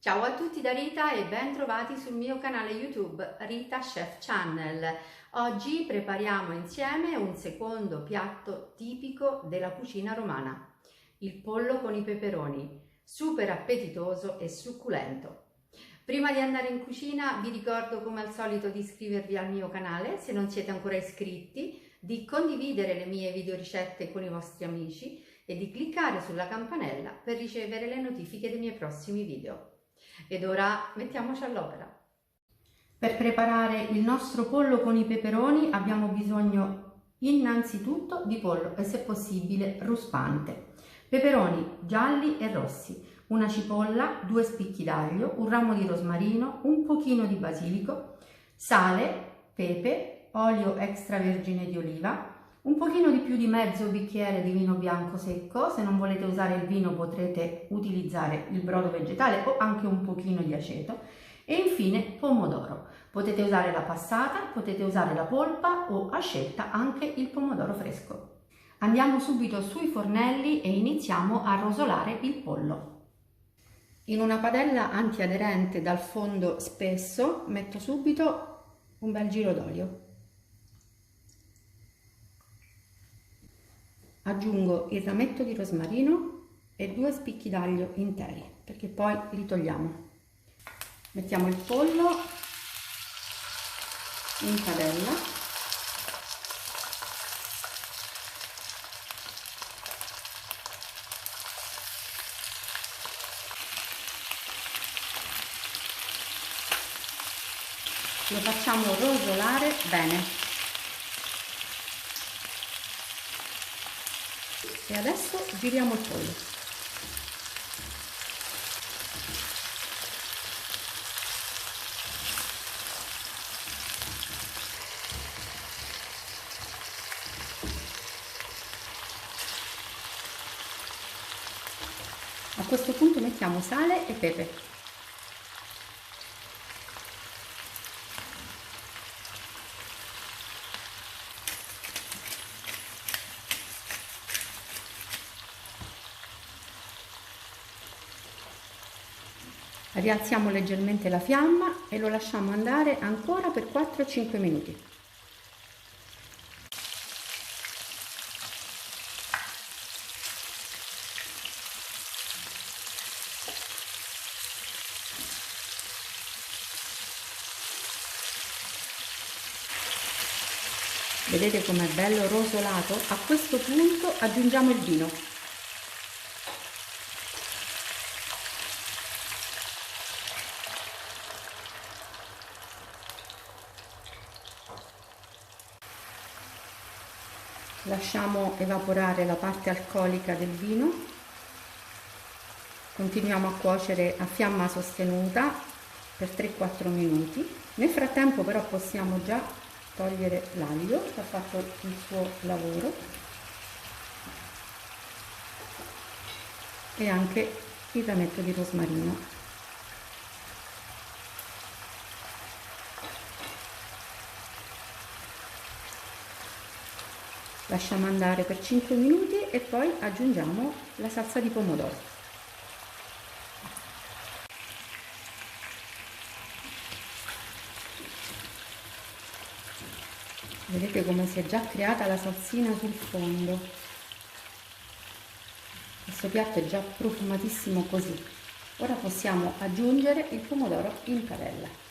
Ciao a tutti da Rita e ben trovati sul mio canale YouTube Rita Chef Channel. Oggi prepariamo insieme un secondo piatto tipico della cucina romana, il pollo con i peperoni, super appetitoso e succulento. Prima di andare in cucina vi ricordo come al solito di iscrivervi al mio canale se non siete ancora iscritti, di condividere le mie video ricette con i vostri amici e di cliccare sulla campanella per ricevere le notifiche dei miei prossimi video. Ed ora mettiamoci all'opera. Per preparare il nostro pollo con i peperoni abbiamo bisogno innanzitutto di pollo e se possibile ruspante, peperoni gialli e rossi, una cipolla, 2 spicchi d'aglio, un ramo di rosmarino, un pochino di basilico, sale, pepe, olio extravergine di oliva, un pochino di più di mezzo bicchiere di vino bianco secco. Se non volete usare il vino potrete utilizzare il brodo vegetale o anche un pochino di aceto e infine pomodoro. Potete usare la passata, potete usare la polpa o a scelta anche il pomodoro fresco. Andiamo subito sui fornelli e iniziamo a rosolare il pollo. In una padella antiaderente dal fondo spesso metto subito un bel giro d'olio. Aggiungo il rametto di rosmarino e 2 spicchi d'aglio interi, perché poi li togliamo. Mettiamo il pollo in padella. Lo facciamo rosolare bene. E adesso giriamo il pollo. A questo punto mettiamo sale e pepe. Rialziamo leggermente la fiamma e lo lasciamo andare ancora per 4-5 minuti. Vedete com'è bello rosolato? A questo punto aggiungiamo il vino. Lasciamo evaporare la parte alcolica del vino, continuiamo a cuocere a fiamma sostenuta per 3-4 minuti. Nel frattempo però possiamo già togliere l'aglio che ha fatto il suo lavoro e anche il rametto di rosmarino. Lasciamo andare per 5 minuti e poi aggiungiamo la salsa di pomodoro. Vedete come si è già creata la salsina sul fondo. Questo piatto è già profumatissimo così. Ora possiamo aggiungere il pomodoro in padella.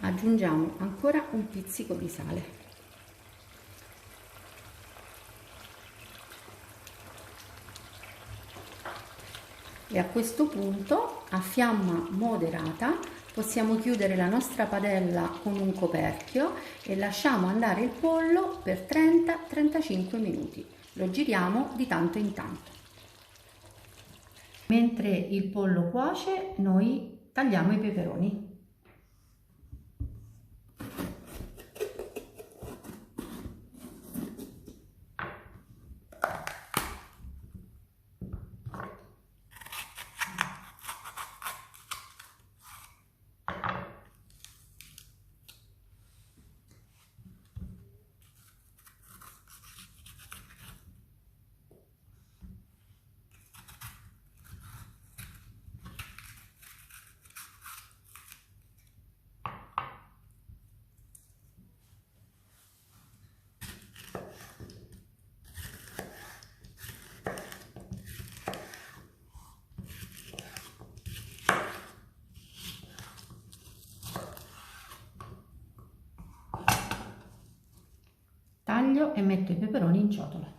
Aggiungiamo ancora un pizzico di sale. E a questo punto, a fiamma moderata, possiamo chiudere la nostra padella con un coperchio e lasciamo andare il pollo per 30-35 minuti. Lo giriamo di tanto in tanto. Mentre il pollo cuoce, noi tagliamo i peperoni. taglio e metto i peperoni in ciotola.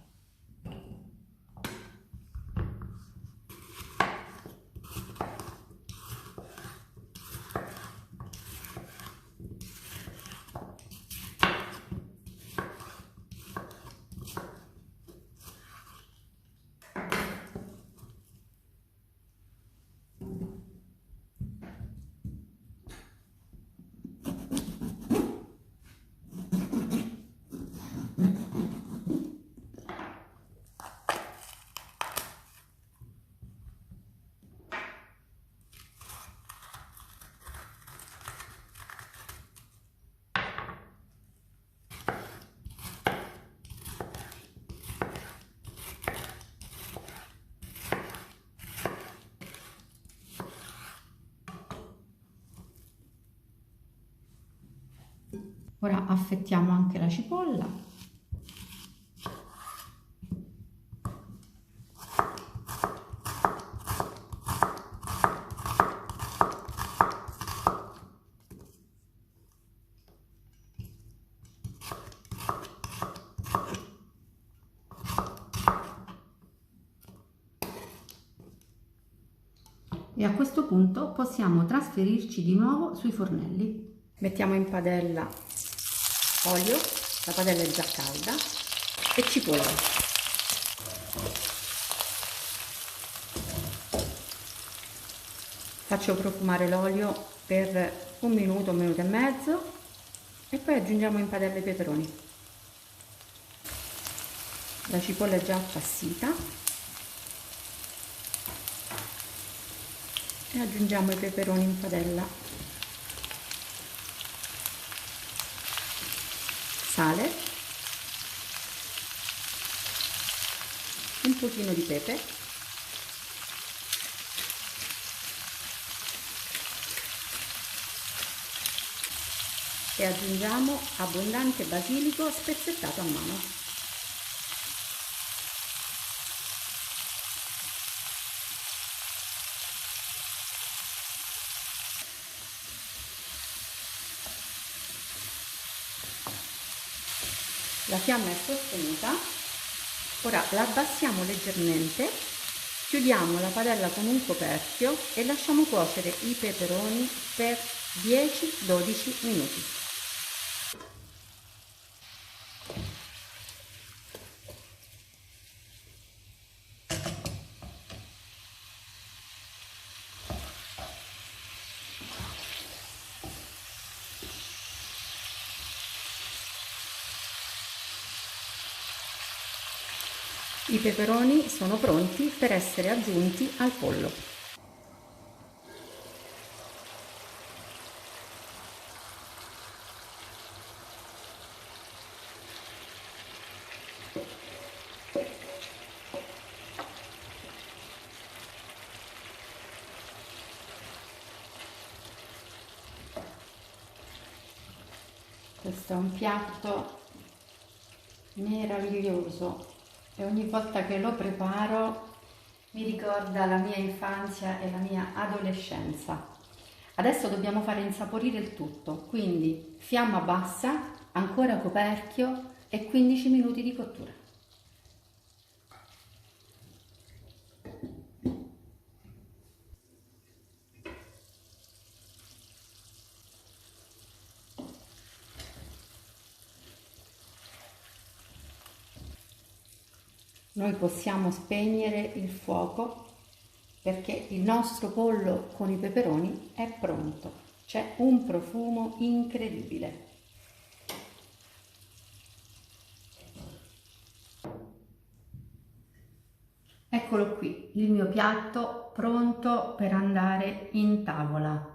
Ora affettiamo anche la cipolla. E a questo punto possiamo trasferirci di nuovo sui fornelli. Mettiamo in padella olio, la padella è già calda, e cipolla. Faccio profumare l'olio per un minuto e mezzo e poi aggiungiamo in padella i peperoni. La cipolla è già appassita e aggiungiamo i peperoni in padella. Sale, un pochino di pepe e aggiungiamo abbondante basilico spezzettato a mano. La fiamma è sostenuta, ora la abbassiamo leggermente, chiudiamo la padella con un coperchio e lasciamo cuocere i peperoni per 10-12 minuti. I peperoni sono pronti per essere aggiunti al pollo. Questo è un piatto meraviglioso e ogni volta che lo preparo mi ricorda la mia infanzia e la mia adolescenza. Adesso dobbiamo fare insaporire il tutto, quindi fiamma bassa, ancora coperchio e 15 minuti di cottura. Noi possiamo spegnere il fuoco perché il nostro pollo con i peperoni è pronto. C'è un profumo incredibile. Eccolo qui, il mio piatto pronto per andare in tavola.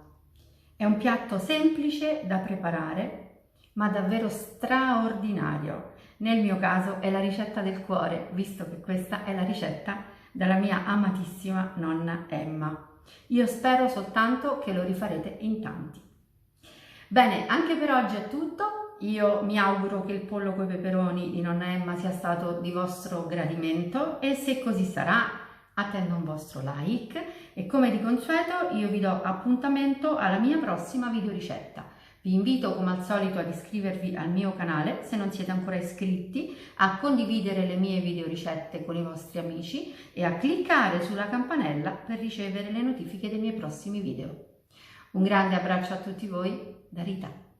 È un piatto semplice da preparare, ma davvero straordinario. Nel mio caso è la ricetta del cuore, visto che questa è la ricetta della mia amatissima nonna Emma. Io spero soltanto che lo rifarete in tanti. Bene, anche per oggi è tutto. Io mi auguro che il pollo coi peperoni di nonna Emma sia stato di vostro gradimento e se così sarà attendo un vostro like e come di consueto io vi do appuntamento alla mia prossima video ricetta. Vi invito come al solito ad iscrivervi al mio canale se non siete ancora iscritti, a condividere le mie video ricette con i vostri amici e a cliccare sulla campanella per ricevere le notifiche dei miei prossimi video. Un grande abbraccio a tutti voi da Rita.